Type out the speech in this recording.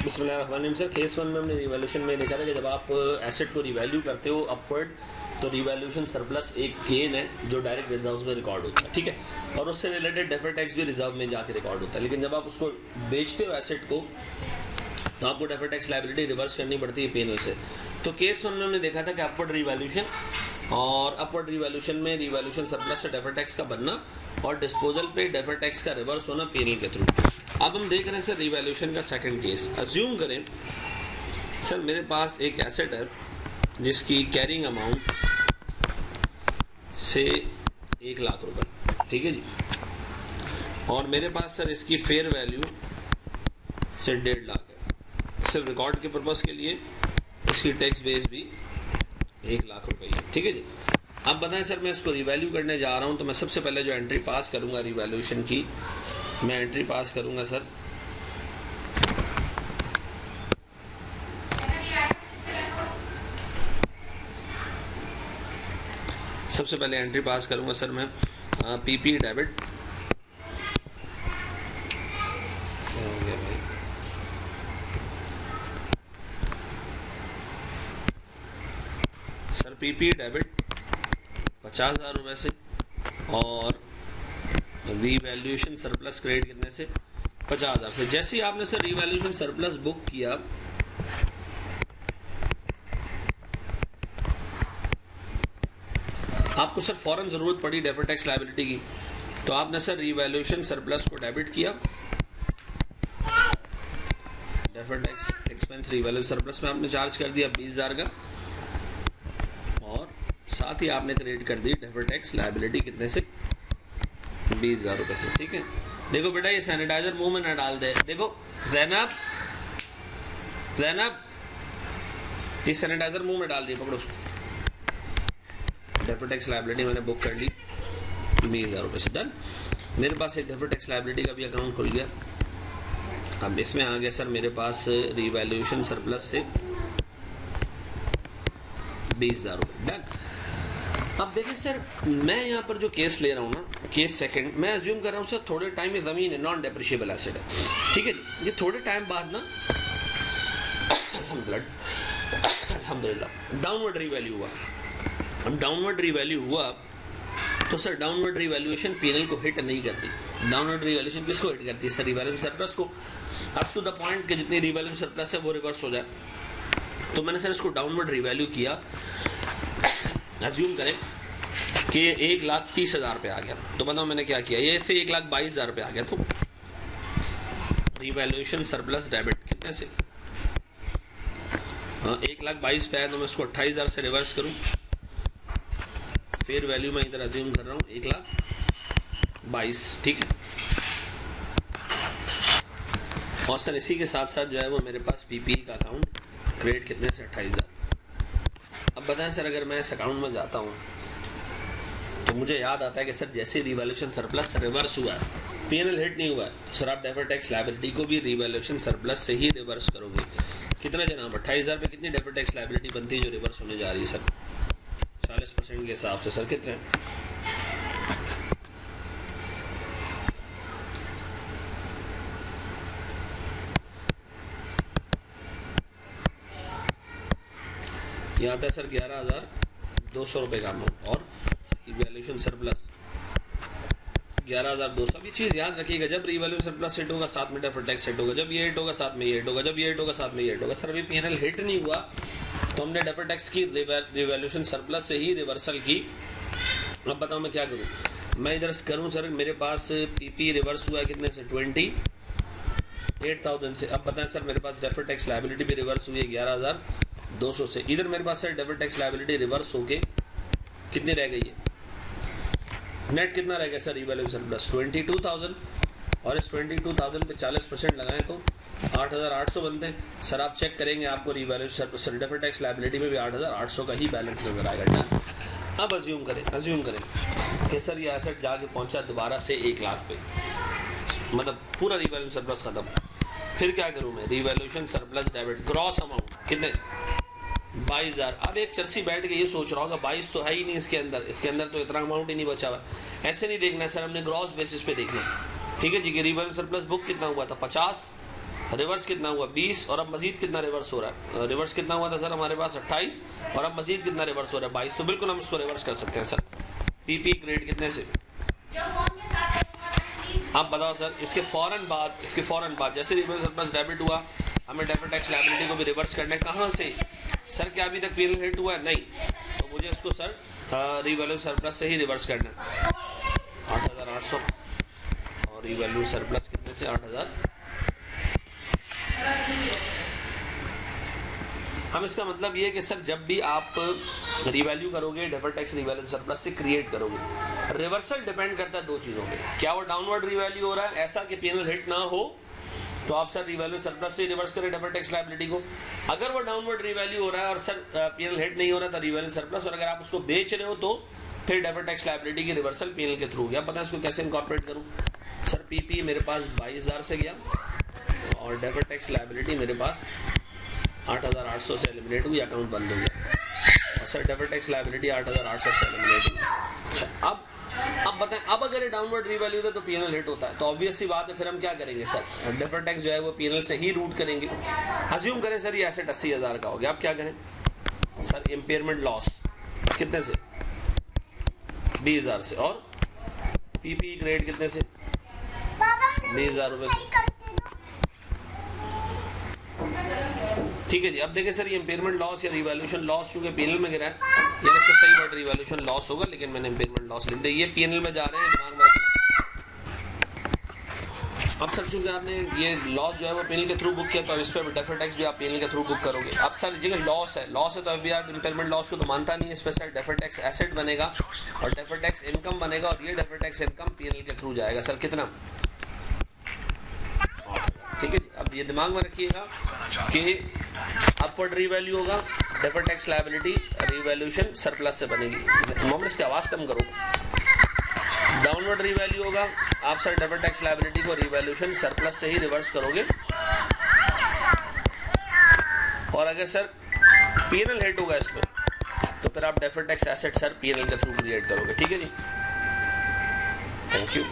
बिस्मिल्लाहिर्रहमानिर्रहीम। Sir case one में हमने रिवैल्यूएशन में देखा था कि जब आप एसेट को रिवैल्यू करते हो अपवर्ड तो रिवैल्यूएशन सरप्लस एक गेन है जो डायरेक्ट रिजर्व में रिकॉर्ड होता है, ठीक है, और उससे रिलेटेड डेफर्ड टैक्स भी रिजर्व में जाके रिकॉर्ड होता है। लेकिन जब आप उसको बेचते हो एसेट को तो आपको डेफर्ड टैक्स लायबिलिटी रिवर्स करनी पड़ती है पीएनएल से। तो केस वन में हमने देखा था कि अपवर्ड रिवैल्यूएशन और अपवर्ड रिवैल्यूएशन में रिवैल्यूएशन सरप्लस से डेफर्ड टैक्स का बनना और डिस्पोजल पे डेफर्ड टैक्स का रिवर्स होना पीएनएल के थ्रू। अब हम देख रहे हैं सर रिवैल्यूएशन का सेकंड केस। अज्यूम करें सर मेरे पास एक एसेट है जिसकी कैरिंग अमाउंट से 1 लाख रुपए, ठीक है जी, और मेरे पास सर इसकी फेयर वैल्यू से 1.5 लाख है। सिर्फ रिकॉर्ड के पर्पस के लिए इसकी टैक्स बेस भी 1 लाख रुपए है, ठीक है जी। अब बताएं सर मैं इसको रिवैल्यू करने जा रहा हूं तो मैं सबसे पहले जो एंट्री पास करूंगा रिवैल्यूएशन की, मैं एंट्री पास करूंगा सर सबसे पहले एंट्री पास करूंगा सर मैं पीपी डेबिट। क्या हो गया भाई? सर पीपी डेबिट 50,000 रुपए से और रिवैल्यूएशन सरप्लस क्रेडिट कितने से 50,000 से। जैसे ही आपने सर रिवैल्यूएशन सरप्लस बुक किया आपको सर फौरन जरूरत पड़ी डेफर्ड टैक्स लायबिलिटी की, तो आपने सर रिवैल्यूएशन सरप्लस को डेबिट किया, deferred tax expense revalue surplus में आपने चार्ज कर दिया 20,000 का, और साथ ही आपने क्रेडिट कर दी डेफर्ड टैक्स लायबिलिटी कितने से 20,000 रुपए से, ठीक है। देखो बेटा ये सैनिटाइजर मुंह में ना डाल दे। देखो जैनब ये सैनिटाइजर मुंह में डाल दिया, पकड़ो उसको। डेफर्ड टैक्स लायबिलिटी मैंने बुक कर ली 20,000 रुपए से, डन। मेरे पास एक डेफर्ड टैक्स लायबिलिटी का भी अकाउंट खुल गया। अब इसमें आ गया सर मेरे पास रिवैल्यूएशन सरप्लस से 20,000 रुपए, डन। अब देखिए सर मैं यहाँ पर जो केस ले रहा हूँ ना, केस सेकंड, मैं अज्यूम कर रहा हूँ सर थोड़े टाइम में जमीन है, नॉन डेप्रिशिएबल एसेट है, ठीक है जी। ये थोड़े टाइम बाद ना अल्हम्दुलिल्लाह डाउनवर्ड रिवैल्यू हुआ। अब डाउनवर्ड रिवैल्यू हुआ तो सर डाउनवर्ड रिवैल्यूएशन पीएनएल को हिट नहीं करती। डाउनवर्ड रिवैल्यूएशन किसको हिट करती है सर? रिवैल्यूएशन सरप्लस को, अप टू द पॉइंट कि जितनी रिवैल्यूएशन सरप्लस है वो रिवर्स हो जाए। तो मैंने सर इसको डाउनवर्ड रिवैल्यू किया। अज्यूम करें कि 1,30,000 पे आ गया, तो बताओ मैंने क्या किया, ये से 1,22,000 पे आ गया, तो रिवैल्यूएशन सरप्लस डेबिट कितने से 1,22,000 पे आया तो मैं इसको 28,000 से रिवर्स करूं। फेयर वैल्यू मैं इधर अज्यूम कर रहा हूं 1,22,000, ठीक है। और सर इसी के साथ साथ जो है वो मेरे पास पीपी का अकाउंट क्रेडिट कितने से 28,000। अब बताएं सर अगर मैं इस अकाउंट में जाता हूं तो मुझे याद आता है कि सर जैसे रिवैल्यूएशन सरप्लस रिवर्स हुआ है, पीएनएल हिट नहीं हुआ है, तो सर आप डेफर्ड टैक्स लायबिलिटी को भी रिवैल्यूएशन सरप्लस से ही रिवर्स करोगे। कितना जनाब 28,000 पे कितनी डेफर्ड टैक्स लायबिलिटी बनती है जो रिवर्स होने जा रही है सर 40% के हिसाब से। सर कितने? यहाँ आता है सर 11,200 रुपए का अमाउंट और रिवैल्यूएशन सरप्लस 11,200। अब ये चीज याद रखिएगा, जब रिवैल्यूएशन सरप्लस हिट होगा साथ में डेफर्ड टैक्स हिट होगा, जब ये हिट होगा साथ में ये हिट होगा, जब ये हिट होगा साथ में ये हिट होगा। सर अभी पीएनएल हिट नहीं हुआ तो हमने डेफर्ड टैक्स की रिवैल्यूएशन सरप्लस से ही रिवर्सल की। अब बताओ मैं क्या करूं, मैं इधर करूं सर मेरे पास पीपी रिवर्स हुआ है कितने से 28,000 से। अब बताएं सर मेरे पास डेफर्ड टैक्स लायबिलिटी भी रिवर्स हुई है 11,200 से। इधर मेरे पास sir deferred tax liability reverse होके कितनी रह गई है, नेट कितना रह गया सर रिवैल्यूएशन सरप्लस 22,000, और इस 22,000 पे 40% लगाएं तो 8,800 बनते हैं। सर आप चेक करेंगे आपको रिवैल्यूएशन डेफर्ड टैक्स लायबिलिटी में भी 8,800 का ही बैलेंस नजर आएगा, डन। अब अज्यूम करें कि सर ये एसेट जाके पहुंचा दोबारा से 1 लाख पे, मतलब पूरा रिवैल्यूएशन सरप्लस खत्म। फिर क्या करूं मैं, revaluation surplus debit gross amount कितने 22,000। अब एक चर्सी बैठ के ये सोच रहा होगा 22 तो है ही नहीं इसके अंदर तो इतना अमाउंट ही नहीं बचा हुआ। ऐसे नहीं देखना सर, हमने ग्रॉस बेसिस पे देखना, ठीक है जी। कि रिवैल्यूएशन सरप्लस बुक कितना हुआ था 50, रिवर्स कितना हुआ 20 और अब मजीद कितना रिवर्स हो रहा है, रिवर्स कितना हुआ था सर हमारे पास 28 और अब मजीद कितना रिवर्स हो रहा है 22, तो बिल्कुल हम इसको रिवर्स कर सकते हैं सर। पीपी ग्रेड कितने से, आप बताओ सर। इसके फौरन बाद जैसे रिवर्स सरप्लस डेबिट हुआ हमें डेफर्ड टैक्स लायबिलिटी को भी रिवर्स करना है। कहाँ से सर, क्या अभी तक पीएनएल हिट हुआ है? नहीं, तो मुझे इसको सर रीवैल्यू सरप्लस से ही रिवर्स करना है। 8800 और रीवैल्यू सरप्लस कितने से 8000। हम इसका मतलब ये है कि सर जब भी आप रीवैल्यू करोगे डेफर्ड टैक्स रीवैल्यू सरप्लस से क्रिएट करोगे, रिवर्सल डिपेंड करता है दो चीज़ों पे। क्या वो डाउनवर्ड रीवैल्यू हो रहा है ऐसा कि पीएनएल हिट ना हो तो आप सर रीवैल्यू सरप्लस से रिवर्स करें डेफर्ड टैक्स लायबिलिटी को। अगर वो डाउनवर्ड रीवैल्यू हो रहा है और सर पीएनएल हिट नहीं हो रहा था रीवैल्यू सरप्लस, और अगर आप उसको बेच रहे हो तो फिर डेफर्ड टैक्स लायबिलिटी की रिवर्सल पीएनएल के थ्रू गया। पता है इसको कैसे इनकॉर्पोरेट करूँ सर। पीपी मेरे पास 22000 से गया और डेफर्ड टैक्स लायबिलिटी मेरे पास 8800 से एलिमिनेट हुई, अकाउंट बंद हो गया और सर डेफर्ड टैक्स लायबिलिटी 8800 से एलिमिनेट हुई। अच्छा, अब बताएं, अब अगर ये डाउनवर्ड रीवैल्यू है तो पीएनएल हिट होता है, तो ऑब्वियस सी बात है फिर हम क्या करेंगे सर, डेफर्ड टैक्स जो है वो पीएनएल से ही रूट करेंगे। अज्यूम करें सर ये एसेट 80000 का हो गया, अब क्या करें सर, इम्पेयरमेंट लॉस कितने से 20000 से और पीपी ग्रेड कितने से 20000 रुपये से। ठीक है जी, अब देखें सर ये इम्पेयरमेंट लॉस या रिवैल्यूएशन लॉस चूंकि पीएनएल में गिरा है, या इसका सही वर्ड रिवैल्यूएशन लॉस होगा लेकिन मैंने इम्पेयरमेंट लॉस लिख दिया। ये पीएनएल में जा रहे हैं, दिमाग में अब सर चूंकि आपने ये लॉस जो है वो पीएनएल के थ्रू बुक किया तो इस पर डेफर्ड टैक्स भी आप पीएनएल के थ्रू बुक करोगे। अब सर जगह लॉस है तो एफबीआर इम्पेयरमेंट लॉस को तो मानता नहीं है, इस पर सर डेफर्ड टैक्स एसेट बनेगा और डेफर्ड टैक्स इनकम बनेगा और ये डेफर्ड टैक्स इनकम पीएनएल के थ्रू जाएगा सर कितना। ठीक है जी, अब ये दिमाग में रखिएगा कि अपवर्ड रीवैल्यू होगा deferred tax liability revaluation surplus से बनेगी। मोहम्मद इसकी आवाज कम करो। डाउनवर्ड रीवैल्यू होगा आप सर डेफर्ड टैक्स लायबिलिटी को रिवैल्यूएशन सरप्लस से ही रिवर्स करोगे और अगर सर पीएनएल हिट होगा इसमें तो फिर आप deferred tax asset sir PNL के थ्रू क्रिएट करोगे। ठीक है जी, थैंक यू।